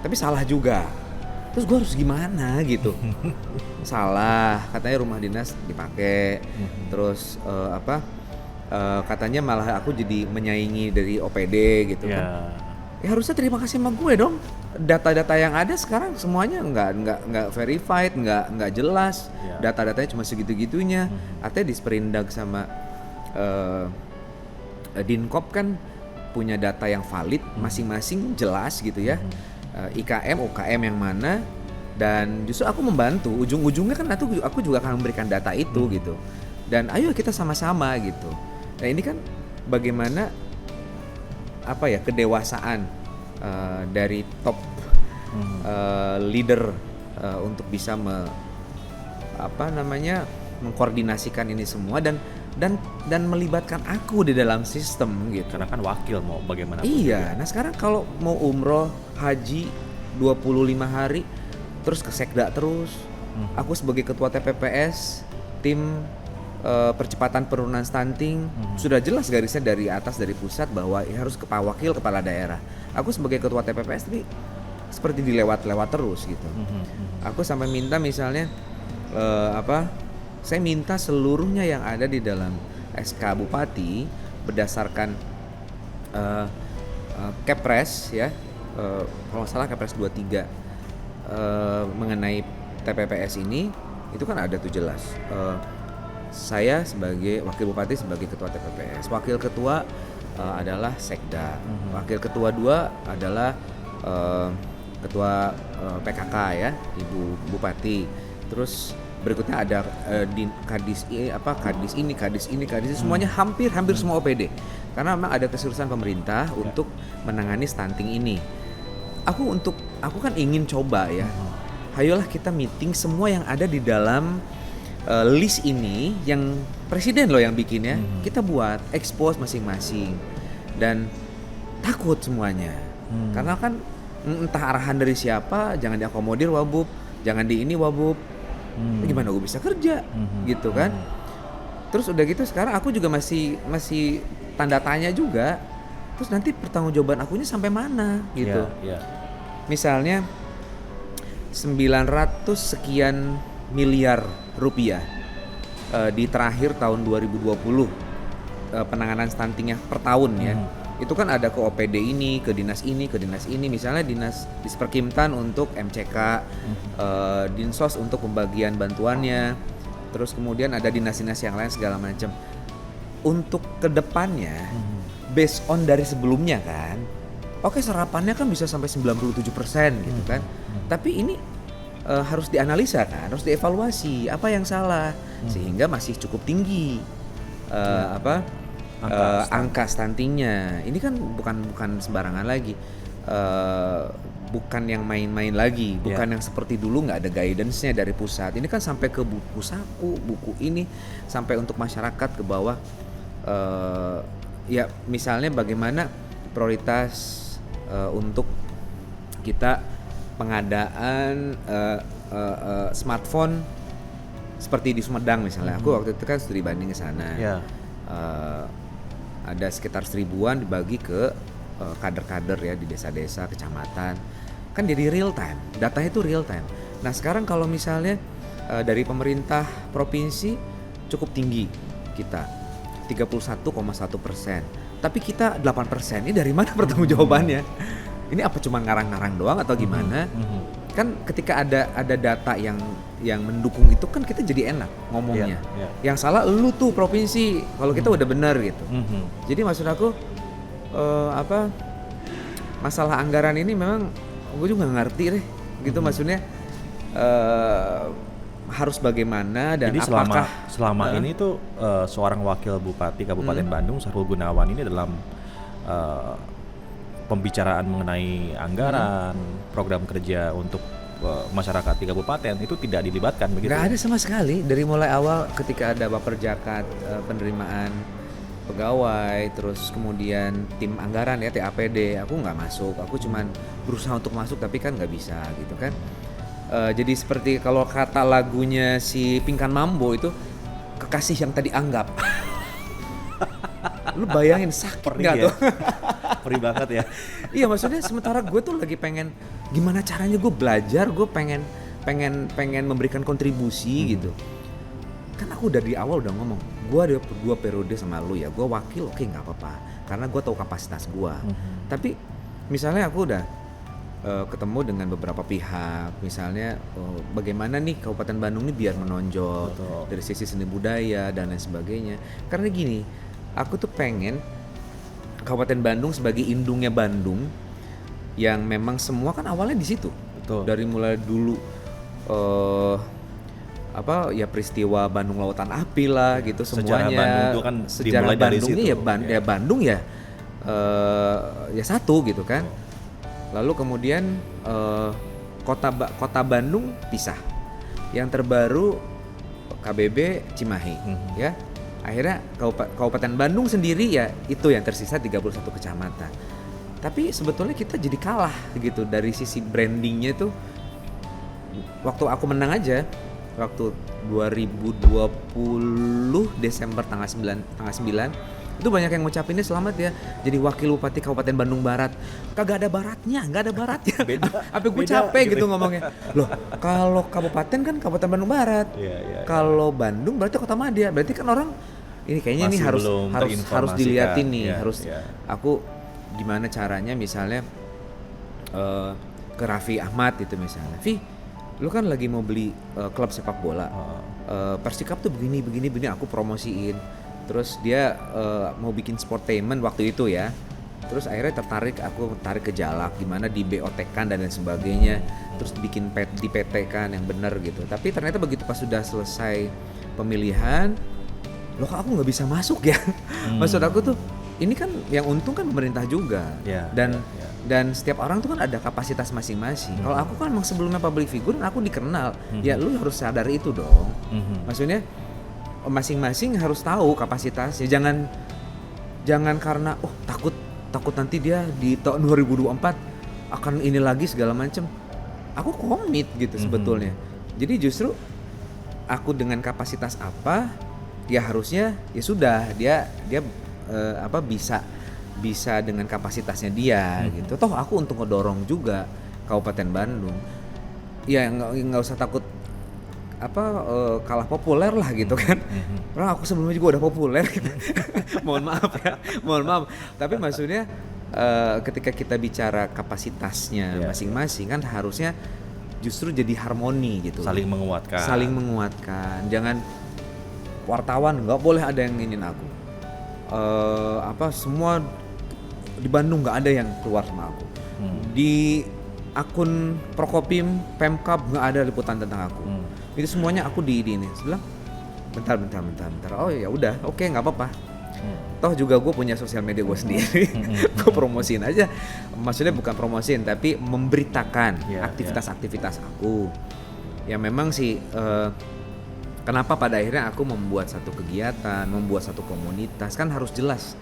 tapi salah juga. Terus gue harus gimana gitu? Salah, katanya rumah dinas dipakai, terus katanya malah aku jadi menyaingi dari OPD gitu kan. Ya harusnya terima kasih sama gue dong. Data-data yang ada sekarang semuanya nggak verified, nggak jelas. Data-datanya cuma segitu-gitunya. Artinya disperindak sama Dinkop kan punya data yang valid masing-masing jelas gitu ya. IKM, UKM yang mana, dan justru aku membantu ujung-ujungnya kan aku juga akan memberikan data itu gitu, dan ayo kita sama-sama gitu. Nah ini kan bagaimana kedewasaan dari top leader untuk bisa mengkoordinasikan ini semua dan melibatkan aku di dalam sistem gitu. Karena kan wakil mau bagaimana. Iya, nah sekarang kalau mau umroh, haji 25 hari terus ke Sekda terus. Aku sebagai ketua TPPS, tim percepatan penurunan stunting, sudah jelas garisnya dari atas, dari pusat bahwa harus ke wakil kepala daerah. Aku sebagai ketua TPPS tapi seperti dilewat-lewat terus gitu. Aku sampai minta misalnya saya minta seluruhnya yang ada di dalam SK Bupati berdasarkan Kepres ya, kalau nggak salah Kepres 23 mengenai TPPS ini, itu kan ada tuh jelas. Saya sebagai wakil bupati sebagai ketua TPPS, wakil ketua adalah Sekda, wakil ketua 2 adalah ketua PKK ya, Ibu Bupati. Terus berikutnya ada kadis ini semuanya hampir semua OPD. Karena memang ada keseriusan pemerintah untuk menangani stunting ini. Aku kan ingin coba ya. Ayolah kita meeting semua yang ada di dalam list ini, yang presiden loh yang bikinnya. Kita buat expose masing-masing, dan takut semuanya. Karena kan entah arahan dari siapa, jangan diakomodir Wabub, jangan di ini Wabub. Gimana gue bisa kerja gitu kan. Terus udah gitu sekarang aku juga masih tanda tanya juga. Terus nanti pertanggungjawaban akunya sampai mana gitu. Misalnya 900 sekian miliar rupiah di terakhir tahun 2020 penanganan stuntingnya per tahun ya. Itu kan ada ke OPD ini, ke dinas ini, misalnya dinas Disperkimtan untuk MCK, Dinsos untuk pembagian bantuannya, terus kemudian ada dinas-dinas yang lain segala macam. Untuk kedepannya, based on dari sebelumnya kan, oke serapannya kan bisa sampai 97% gitu kan, tapi ini harus dianalisa kan, harus dievaluasi apa yang salah sehingga masih cukup tinggi angka stuntingnya. Ini kan bukan sembarangan lagi, bukan yang main-main lagi, bukan yang seperti dulu nggak ada guidance-nya dari pusat. Ini kan sampai ke buku saku, buku ini sampai untuk masyarakat ke bawah. Ya misalnya bagaimana prioritas untuk kita pengadaan smartphone seperti di Sumedang misalnya. Aku waktu itu kan studi banding ke sana. Ada sekitar 1000-an dibagi ke kader-kader ya di desa-desa, kecamatan. Kan jadi real time, datanya itu real time. Nah sekarang kalau misalnya dari pemerintah provinsi cukup tinggi kita 31,1%, tapi kita 8%. Ini dari mana pertanggungjawabannya? Ini apa cuma ngarang-ngarang doang atau gimana? Kan ketika ada data yang mendukung itu kan kita jadi enak ngomongnya. Yang salah lu tuh provinsi, kalau kita udah benar gitu. Jadi maksud aku masalah anggaran ini memang gue juga gak ngerti deh gitu. Maksudnya harus bagaimana dan jadi apakah selama ini tuh seorang wakil bupati Kabupaten Bandung, Sarul Gunawan ini dalam pembicaraan mengenai anggaran, program kerja untuk masyarakat di kabupaten itu tidak dilibatkan begitu? Nggak ada sama sekali dari mulai awal ketika ada Baperjakat, penerimaan pegawai, terus kemudian tim anggaran ya TAPD, aku nggak masuk, aku cuman berusaha untuk masuk tapi kan nggak bisa gitu kan. Jadi seperti kalau kata lagunya si Pinkan Mambo itu, kekasih yang tadi anggap. Lu bayangin sakit Perih nggak ya? tuh? Perih banget ya. Iya, maksudnya sementara gue tuh lagi pengen gimana caranya gue belajar, gue pengen memberikan kontribusi gitu. Kan aku dari awal udah ngomong, gue ada 2 periode sama lu ya, gue wakil, oke nggak apa-apa, karena gue tahu kapasitas gue. Tapi misalnya aku udah ketemu dengan beberapa pihak, misalnya bagaimana nih Kabupaten Bandung ini biar menonjol. Betul. Dari sisi seni budaya dan lain sebagainya. Karena gini, aku tuh pengen Kabupaten Bandung sebagai indungnya Bandung, yang memang semua kan awalnya di situ. Betul. Dari mulai dulu peristiwa Bandung Lautan Api lah gitu, Sejarah semuanya. Bandung itu kan sejarah dimulai dari Bandungnya situ. ya Bandung ya ya satu gitu kan. Lalu kemudian kota Bandung pisah. Yang terbaru KBB Cimahi ya. Akhirnya Kabupaten Bandung sendiri ya itu yang tersisa 31 kecamatan. Tapi sebetulnya kita jadi kalah gitu dari sisi brandingnya tuh. Waktu aku menang aja, waktu 2020 Desember tanggal 9 itu banyak yang ngucapinnya selamat ya jadi wakil bupati Kabupaten Bandung Barat. Kagak ada baratnya. Beda. Apa gue Beda capek gitu gitu ngomongnya. Loh, kalau kabupaten kan Kabupaten Bandung Barat. Iya. Kalau Bandung berarti Kota Madya. Berarti kan orang ini kayaknya Masih nih belum harus terinformasikan. diliatin nih, Iya, harus iya. aku gimana caranya misalnya ke Raffi Ahmad itu misalnya. Vi, lu kan lagi mau beli klub sepak bola. Persikap tuh begini aku promosiin. Terus dia mau bikin sportainment waktu itu ya. Terus akhirnya aku tarik ke Jalak gimana di BOT-kan dan lain sebagainya. Terus bikin di PT-kan yang benar gitu. Tapi ternyata begitu pas sudah selesai pemilihan, loh kok aku nggak bisa masuk ya? Maksud aku tuh ini kan yang untung kan pemerintah juga. Ya, Dan setiap orang tuh kan ada kapasitas masing-masing. Kalau aku kan emang sebelumnya public figure, aku dikenal. Ya lu harus sadar itu dong. Maksudnya masing-masing harus tahu kapasitasnya. Jangan karena takut nanti dia di tahun 2024 akan ini lagi segala macam. Aku komit gitu sebetulnya. Jadi justru aku dengan kapasitas apa ya harusnya ya sudah dia bisa dengan kapasitasnya dia gitu. Toh aku untuk ngedorong juga Kabupaten Bandung. Ya nggak usah takut kalah populer lah gitu kan. Orang aku sebelumnya juga udah populer gitu. Mohon maaf. Tapi maksudnya ketika kita bicara kapasitasnya masing-masing kan harusnya justru jadi harmoni gitu. Saling menguatkan. Jangan wartawan nggak boleh ada yang ingin aku. Semua di Bandung nggak ada yang keluar sama aku. Di akun Prokopim, Pemkab nggak ada liputan tentang aku. Itu semuanya aku di ini. Bilang, bentar. Oh ya udah, oke nggak apa-apa. Toh juga gue punya sosial media gue sendiri. Gue promosiin aja. Maksudnya bukan promosiin, tapi memberitakan aktivitas-aktivitas aku. Ya memang sih. Kenapa pada akhirnya aku membuat satu kegiatan, membuat satu komunitas, kan harus jelas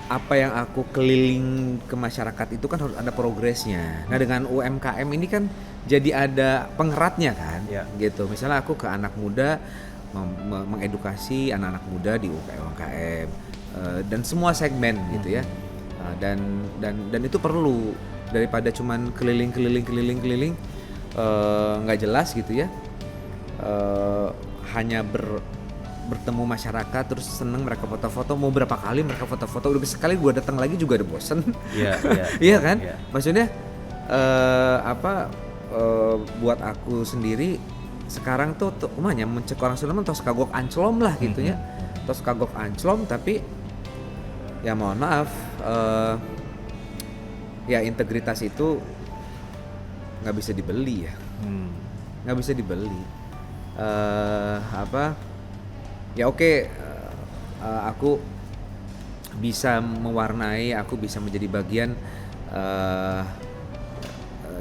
apa yang aku keliling ke masyarakat itu kan harus ada progresnya. Nah dengan UMKM ini kan jadi ada pengeratnya kan, gitu. Misalnya aku ke anak muda mengedukasi anak-anak muda di UMKM dan semua segmen gitu ya. Dan itu perlu daripada cuman keliling nggak jelas gitu ya. Hanya bertemu masyarakat terus seneng mereka foto-foto, mau berapa kali mereka foto-foto, udah sekali gue datang lagi juga udah bosen. Iya kan? Maksudnya buat aku sendiri sekarang tuh umumnya mencek orang Sunda tos kagok anclom lah gitu ya. Tos kagok anclom tapi ya mohon maaf ya integritas itu nggak bisa dibeli ya. Nggak bisa dibeli. Ya oke, aku bisa mewarnai, aku bisa menjadi bagian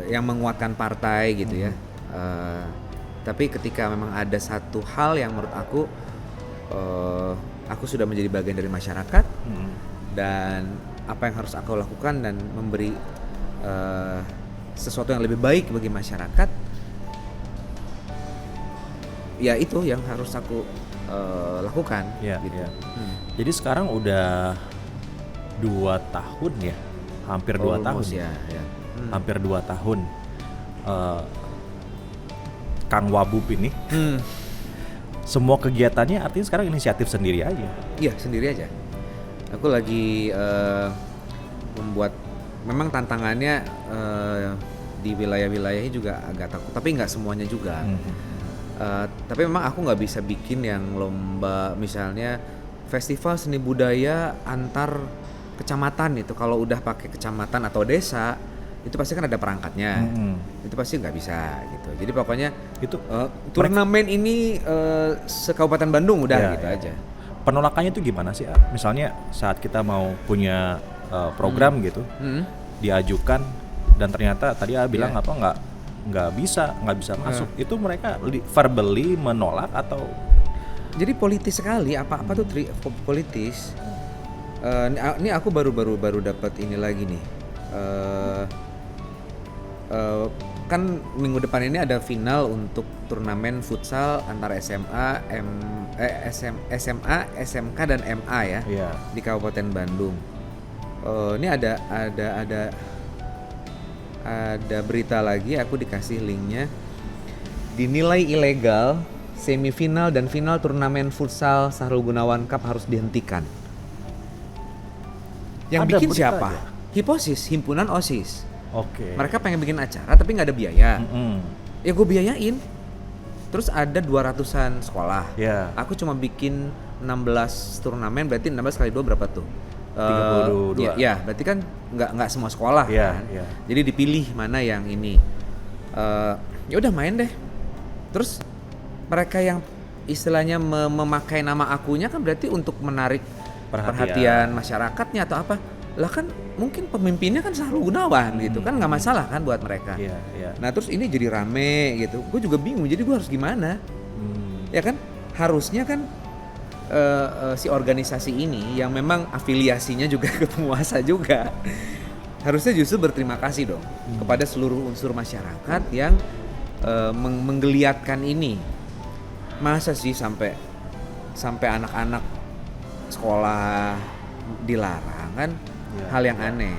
yang menguatkan partai gitu ya. Tapi ketika memang ada satu hal yang menurut aku sudah menjadi bagian dari masyarakat dan apa yang harus aku lakukan dan memberi sesuatu yang lebih baik bagi masyarakat. Ya itu yang harus aku lakukan. Iya, gitu. iya. Jadi sekarang udah 2 tahun ya, hampir 2 tahun Almost, ya. hampir 2 tahun eh, Kang Wabub ini semua kegiatannya artinya sekarang inisiatif sendiri aja. Iya, sendiri aja. Aku lagi membuat, memang tantangannya di wilayah-wilayahnya juga agak takut, tapi nggak semuanya juga. Tapi memang aku nggak bisa bikin yang lomba misalnya festival seni budaya antar kecamatan itu. Kalau udah pakai kecamatan atau desa itu pasti kan ada perangkatnya. Itu pasti nggak bisa gitu. Jadi pokoknya Itu turnamen ini se-Kabupaten Bandung udah gitu aja. penolakannya itu gimana sih? Misalnya saat kita mau punya program gitu, diajukan dan ternyata tadi bilang apa nggak bisa masuk. Itu mereka verbally menolak atau? Jadi politis sekali, apa-apa tuh politis. Ini aku baru dapat ini lagi nih. Kan minggu depan ini ada final untuk turnamen futsal antara SMA, SMK dan MA ya, di Kabupaten Bandung. Ini ada berita lagi, aku dikasih linknya. Dinilai ilegal, semifinal dan final turnamen futsal Sahrul Gunawan Cup harus dihentikan. Yang Ada bikin berita siapa? aja? Hiposis, himpunan OSIS. Oke. Mereka pengen bikin acara tapi nggak ada biaya. Ya gue biayain. Terus ada 200-an sekolah. Aku cuma bikin 16 turnamen, berarti 16 kali 2 berapa tuh? 32. Ya, berarti kan nggak semua sekolah kan. Jadi dipilih mana yang ini. Ya udah main deh. Terus mereka yang istilahnya memakai nama akunya kan berarti untuk menarik perhatian masyarakatnya atau apa. Lah kan mungkin pemimpinnya kan Sahrul Gunawan gitu kan, nggak masalah kan buat mereka. Nah terus ini jadi rame gitu, gue juga bingung, jadi gue harus gimana? Ya kan harusnya kan si organisasi ini yang memang afiliasinya juga ke penguasa juga harusnya justru berterima kasih dong kepada seluruh unsur masyarakat yang menggeliatkan ini. Masa sih sampai anak-anak sekolah dilarang kan? Hal yang aneh.